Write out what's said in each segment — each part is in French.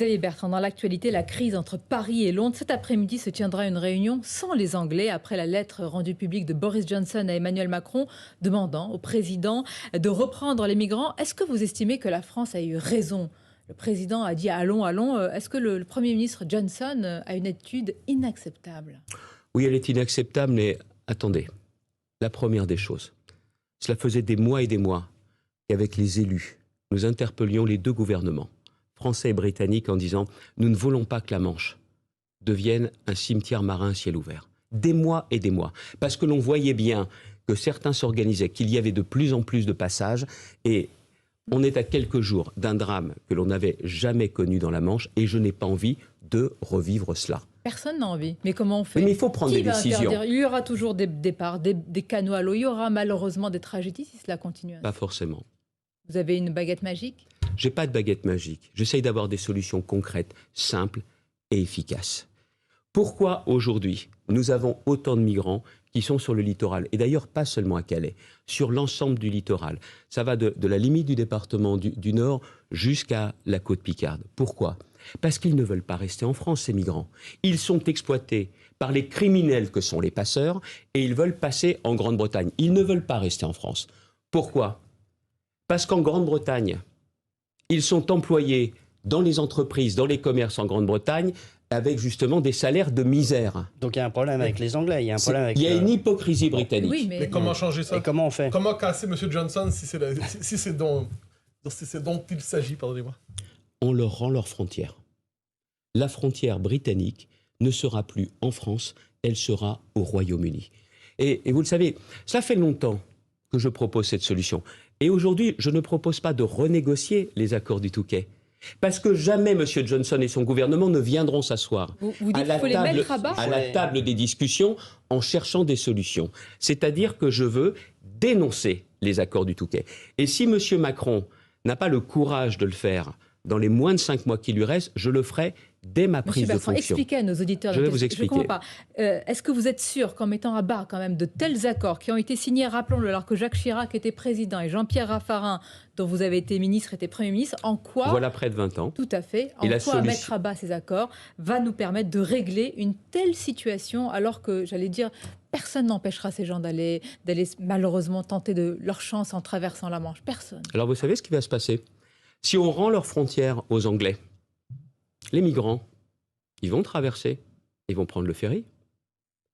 Xavier Bertrand, dans l'actualité, la crise entre Paris et Londres. Cet après-midi se tiendra une réunion sans les Anglais après la lettre rendue publique de Boris Johnson à Emmanuel Macron demandant au président de reprendre les migrants. Est-ce que vous estimez que la France a eu raison? Le président a dit allons, allons. Est-ce que le Premier ministre Johnson a une attitude inacceptable? Oui, elle est inacceptable, mais attendez. La première des choses, cela faisait des mois et des mois qu'avec les élus, nous interpellions les deux gouvernements, français et britannique, en disant « Nous ne voulons pas que la Manche devienne un cimetière marin à ciel ouvert ». Des mois et des mois. Parce que l'on voyait bien que certains s'organisaient, qu'il y avait de plus en plus de passages. Et on est à quelques jours d'un drame que l'on n'avait jamais connu dans la Manche. Et je n'ai pas envie de revivre cela. Personne n'a envie. Mais comment on fait? Mais il faut prendre des décisions. Il y aura toujours des départs, des canaux à l'eau. Il y aura malheureusement des tragédies si cela continue. Pas forcément. Vous avez une baguette magique? J'ai pas de baguette magique. J'essaye d'avoir des solutions concrètes, simples et efficaces. Pourquoi aujourd'hui nous avons autant de migrants qui sont sur le littoral? Et d'ailleurs pas seulement à Calais, sur l'ensemble du littoral. Ça va de la limite du département du Nord jusqu'à la côte picarde. Pourquoi? Parce qu'ils ne veulent pas rester en France, ces migrants. Ils sont exploités par les criminels que sont les passeurs et ils veulent passer en Grande-Bretagne. Ils ne veulent pas rester en France. Pourquoi? Parce qu'en Grande-Bretagne, ils sont employés dans les entreprises, dans les commerces en Grande-Bretagne, avec justement des salaires de misère. Donc il y a un problème avec les Anglais, il y a un problème avec... Il y a une hypocrisie britannique. Oui, mais comment changer ça? Et comment on fait? Comment casser M. Johnson si c'est dont il s'agit, pardonnez-moi? On leur rend leurs frontières. La frontière britannique ne sera plus en France, elle sera au Royaume-Uni. Et vous le savez, ça fait longtemps que je propose cette solution. Et aujourd'hui, je ne propose pas de renégocier les accords du Touquet. Parce que jamais M. Johnson et son gouvernement ne viendront s'asseoir à la table des discussions en cherchant des solutions. C'est-à-dire que je veux dénoncer les accords du Touquet. Et si M. Macron n'a pas le courage de le faire dans les moins de 5 mois qui lui restent, je le ferai dès ma prise de fonction. Expliquez à nos auditeurs. Je vais vous expliquer. Je ne comprends pas. Est-ce que vous êtes sûr qu'en mettant à bas quand même de tels accords qui ont été signés, rappelons-le, alors que Jacques Chirac était président et Jean-Pierre Raffarin, dont vous avez été ministre, était Premier ministre, en quoi... Voilà près de 20 ans. Tout à fait. En quoi mettre à bas ces accords va nous permettre de régler une telle situation alors que, j'allais dire, personne n'empêchera ces gens d'aller malheureusement tenter de leur chance en traversant la Manche. Personne. Alors vous savez ce qui va se passer? Si on rend leurs frontières aux Anglais, les migrants, ils vont traverser, ils vont prendre le ferry.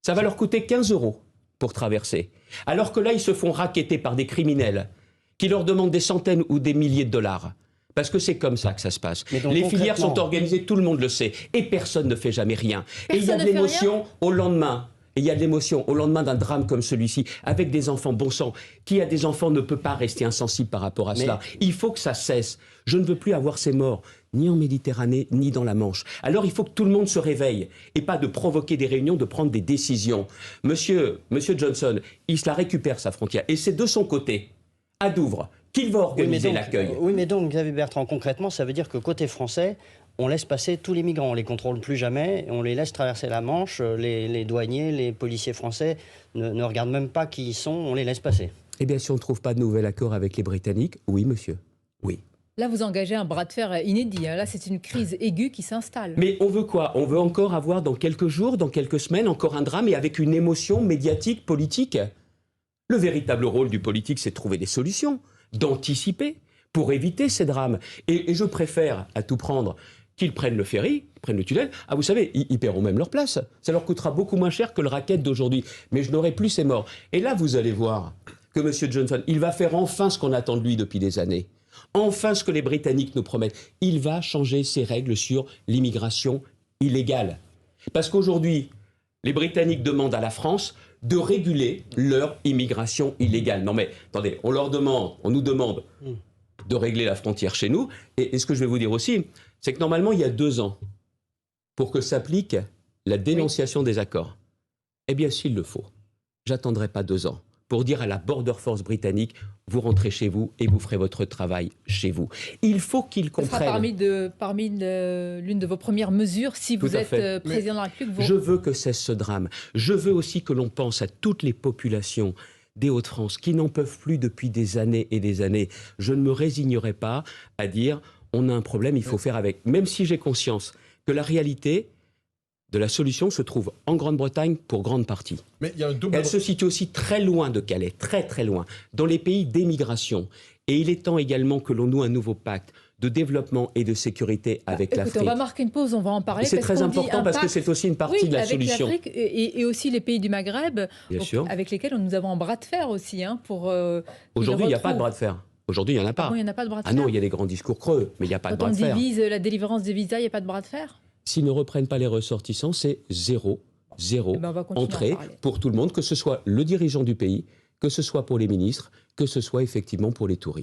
Ça va leur coûter 15 € pour traverser. Alors que là, ils se font racketter par des criminels qui leur demandent des centaines ou des milliers de dollars. Parce que c'est comme ça que ça se passe. Les filières sont organisées, tout le monde le sait. Et personne ne fait jamais rien. Et il y a de l'émotion au lendemain. Et il y a de l'émotion au lendemain d'un drame comme celui-ci, avec des enfants, bon sang. Qui a des enfants ne peut pas rester insensible par rapport à cela. Il faut que ça cesse. Je ne veux plus avoir ces morts, ni en Méditerranée, ni dans la Manche. Alors il faut que tout le monde se réveille, et pas de provoquer des réunions, de prendre des décisions. Monsieur Johnson, il se la récupère, sa frontière. Et c'est de son côté, à Douvres, qu'il va organiser l'accueil. Oui, mais donc, Xavier Bertrand, concrètement, ça veut dire que côté français, on laisse passer tous les migrants, on les contrôle plus jamais, on les laisse traverser la Manche, les douaniers, les policiers français ne regardent même pas qui ils sont, on les laisse passer. Eh bien, si on ne trouve pas de nouvel accord avec les Britanniques, oui, monsieur, oui. Là, vous engagez un bras de fer inédit. Là, c'est une crise aiguë qui s'installe. Mais on veut quoi? On veut encore avoir dans quelques jours, dans quelques semaines, encore un drame et avec une émotion médiatique, politique. Le véritable rôle du politique, c'est de trouver des solutions, d'anticiper pour éviter ces drames. Et je préfère à tout prendre qu'ils prennent le ferry, prennent le tunnel. Ah, vous savez, ils paieront même leur place. Ça leur coûtera beaucoup moins cher que le racket d'aujourd'hui. Mais je n'aurai plus ces morts. Et là, vous allez voir que M. Johnson, il va faire enfin ce qu'on attend de lui depuis des années. Enfin, ce que les Britanniques nous promettent. Il va changer ses règles sur l'immigration illégale. Parce qu'aujourd'hui, les Britanniques demandent à la France de réguler leur immigration illégale. Non mais, attendez, on nous demande de régler la frontière chez nous. Et ce que je vais vous dire aussi, c'est que normalement, il y a 2 ans, pour que s'applique la dénonciation des accords. Eh bien, s'il le faut, j'attendrai pas 2 ans pour dire à la Border Force britannique, vous rentrez chez vous et vous ferez votre travail chez vous. Il faut qu'ils comprennent... Ce sera parmi l'une de vos premières mesures, si vous êtes président de la République. Je veux que cesse ce drame. Je veux aussi que l'on pense à toutes les populations des Hauts-de-France qui n'en peuvent plus depuis des années et des années. Je ne me résignerai pas à dire... on a un problème, il faut faire avec. Même si j'ai conscience que la réalité de la solution se trouve en Grande-Bretagne pour grande partie. Mais il y a un double... Elle se situe aussi très loin de Calais, très très loin, dans les pays d'émigration. Et il est temps également que l'on noue un nouveau pacte de développement et de sécurité avec l'Afrique. On va marquer une pause, on va en parler. C'est très important parce que c'est aussi une partie de la solution. Avec l'Afrique et aussi les pays du Maghreb, avec lesquels nous avons un bras de fer aussi. Pour aujourd'hui, il n'y a pas de bras de fer. Aujourd'hui, il n'y en a pas. Ah bon, il n'y en a pas de bras de fer. Ah non, il y a des grands discours creux, mais il n'y a pas de bras de fer. Quand on divise la délivrance des visas, il n'y a pas de bras de fer? S'ils ne reprennent pas les ressortissants, c'est zéro entrée pour tout le monde, que ce soit le dirigeant du pays, que ce soit pour les ministres, que ce soit effectivement pour les touristes.